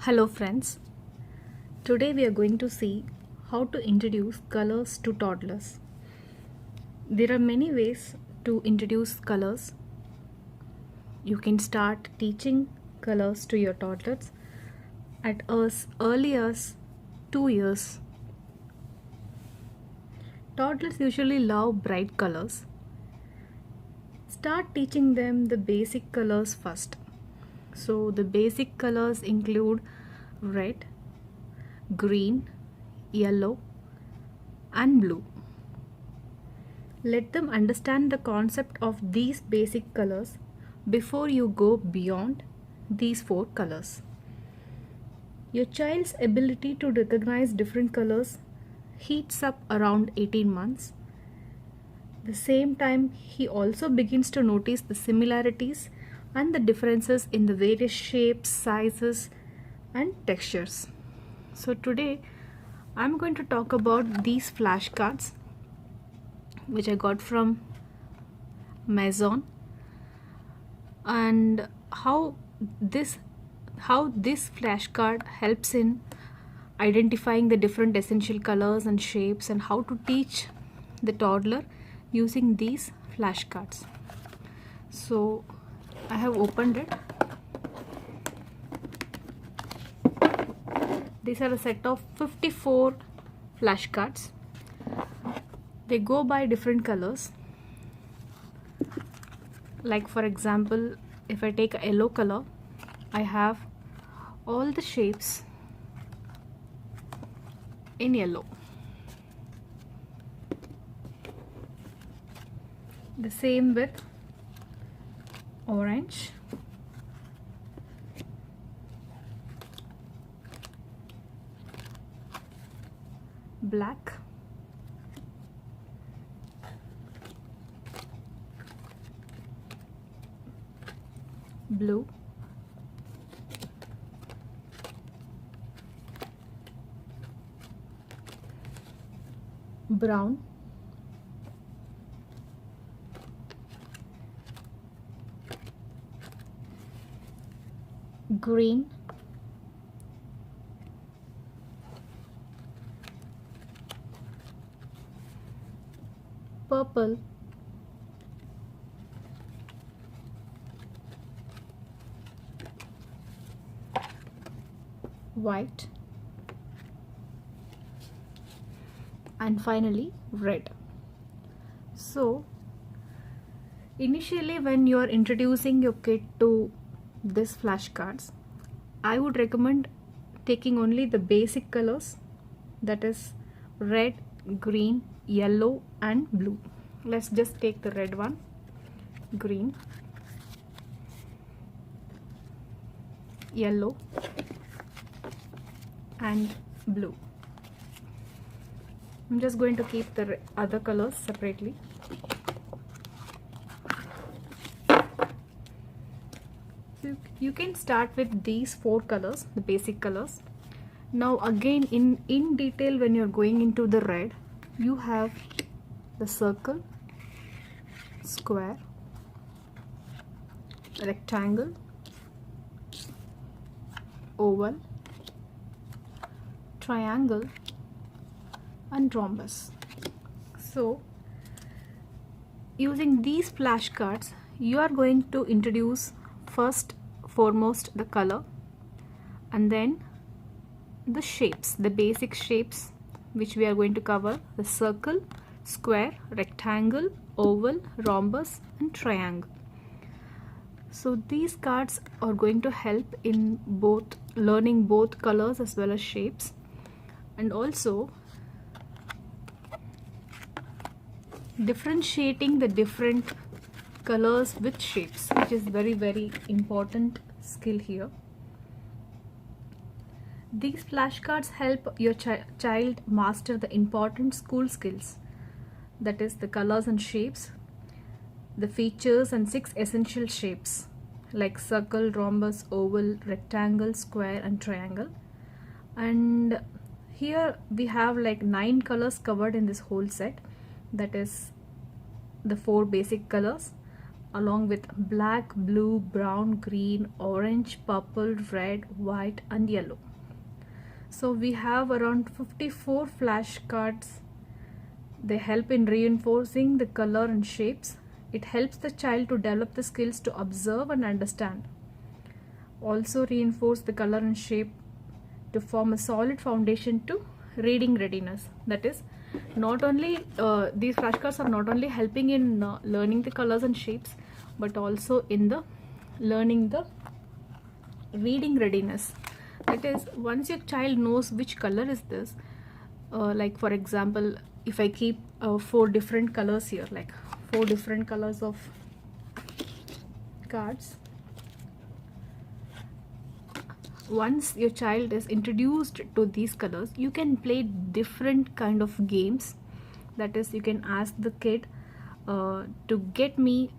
Hello friends, today we are going to see how to introduce colors to toddlers. There are many ways to introduce colors. You can start teaching colors to your toddlers at as early as 2 years. Toddlers usually love bright colors. Start teaching them the basic colors first. So the basic colors include red, green, yellow, and blue. Let them understand the concept of these basic colors before you go beyond these 4 colors. Your child's ability to recognize different colors heats up around 18 months. At the same time, he also begins to notice the similarities and the differences in the various shapes, sizes, and textures. So today I'm going to talk about these flashcards which I got from Amazon and how this flashcard helps in identifying the different essential colors and shapes and how to teach the toddler using these flashcards. So I have opened it. These are a set of 54 flashcards. They go by different colors. Like for example, if I take a yellow color, I have all the shapes in yellow. The same with orange, black, blue, brown, green, purple, white, and finally red. So initially when you are introducing your kid to these flashcards, I would recommend taking only the basic colors, that is red, green, yellow, and blue. Let's just take the red one, green, yellow, and blue. I'm just going to keep the other colors separately. So you can start with these 4 colors, the basic colors. Now again in detail, when you're going into the red, you have the circle, square, rectangle, oval, triangle, and rhombus. So using these flashcards, you are going to introduce foremost the color and then the shapes, the basic shapes which we are going to cover: the circle, square, rectangle, oval, rhombus, and triangle. So these cards are going to help in both learning both colors as well as shapes, and also differentiating the different colors with shapes, which is very important skill here. These flashcards help your child master the important school skills, that is the colors and shapes, the features and 6 essential shapes like circle, rhombus, oval, rectangle, square, and triangle. And here we have like 9 colors covered in this whole set, that is the 4 basic colors along with black, blue, brown, green, orange, purple, red, white and yellow. So we have around 54 flashcards. They help in reinforcing the color and shapes. It helps the child to develop the skills to observe and understand. Also reinforce the color and shape to form a solid foundation to reading readiness. That is, not only these flashcards are not only helping in learning the colors and shapes, but also in the learning the reading readiness. That is, once your child knows which color is this, like for example, if I keep 4 different colors here, like 4 different colors of cards, once your child is introduced to these colors, you can play different kind of games. That is, you can ask the kid to get me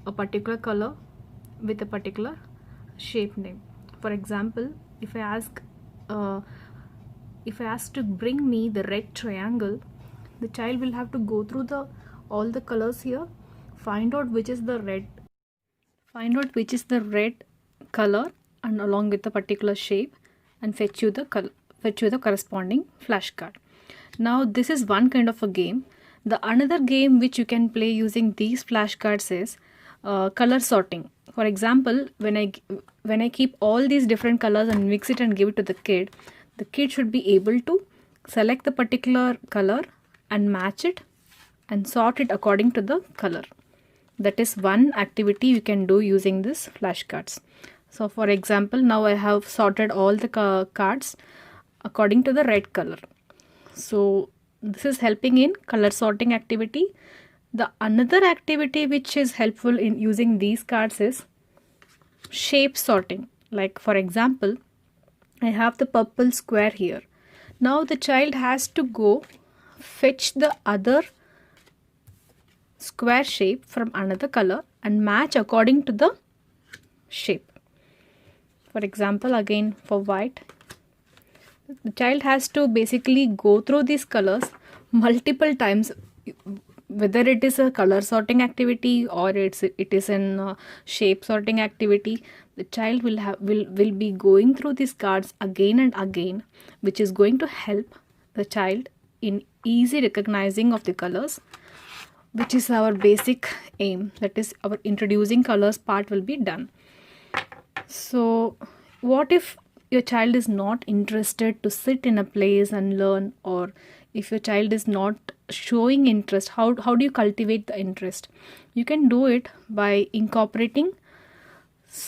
a particular color with a particular shape name. For example, if I ask to bring me the red triangle, the child will have to go through all the colors here, find out which is the red color and along with the particular shape, and fetch you the corresponding flashcard. Now this is one kind of a game. The another game which you can play using these flashcards is color sorting. For example, when I keep all these different colors and mix it and give it to the kid should be able to select the particular color and match it and sort it according to the color. That is one activity you can do using this flashcards. So for example, now I have sorted all the cards according to the red color. So this is helping in color sorting activity. The another activity which is helpful in using these cards is shape sorting. Like for example, I have the purple square here. Now the child has to go fetch the other square shape from another color and match according to the shape. For example, again for white, the child has to basically go through these colors multiple times, whether it is a color sorting activity or it is in shape sorting activity. The child will be going through these cards again and again, which is going to help the child in easy recognizing of the colors, which is our basic aim. That is, our introducing colors part will be done. So what if your child is not interested to sit in a place and learn, or if your child is not showing interest, how do you cultivate the interest? You can do it by incorporating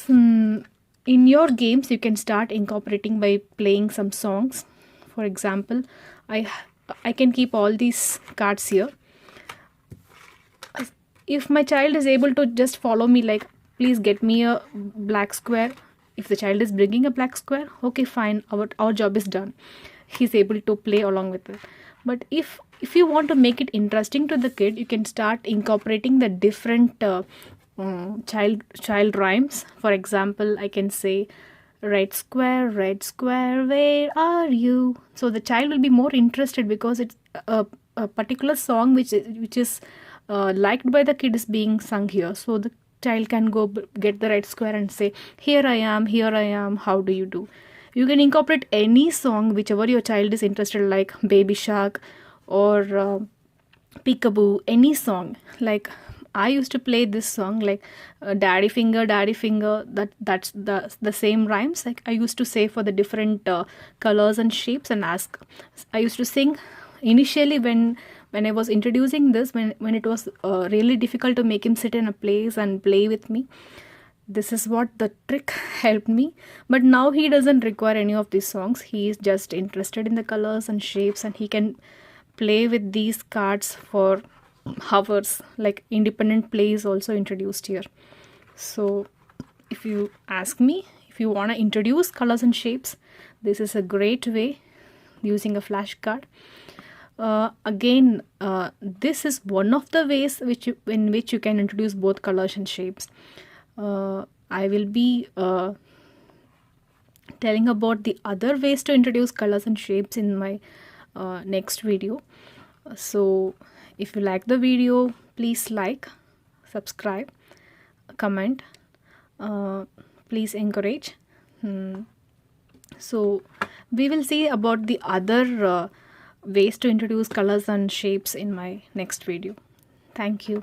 in your games. You can start incorporating by playing some songs. For example, I can keep all these cards here. If my child is able to just follow me, like please get me a black square. If the child is bringing a black square, okay, fine, our job is done. He's able to play along with it. But if you want to make it interesting to the kid, you can start incorporating the different child rhymes. For example, I can say, red square, where are you? So the child will be more interested because it's a particular song which is liked by the kid is being sung here. So the child can go get the red square and say, here I am, how do you do? You can incorporate any song whichever your child is interested, like Baby Shark or Peekaboo, any song. Like I used to play this song, like Daddy Finger, that's the same rhymes. Like I used to say for the different colors and shapes and ask. I used to sing initially when I was introducing this, when it was really difficult to make him sit in a place and play with me. This is what the trick helped me. But now he doesn't require any of these songs. He is just interested in the colors and shapes, and he can play with these cards for hours. Like independent play is also introduced here. So if you ask me, if you want to introduce colors and shapes, this is a great way using a flashcard. Again, this is one of the ways in which you can introduce both colors and shapes. I will be telling about the other ways to introduce colors and shapes in my next video. So if you like the video, please like, subscribe, comment. Please encourage. So we will see about the other ways to introduce colors and shapes in my next video. Thank you.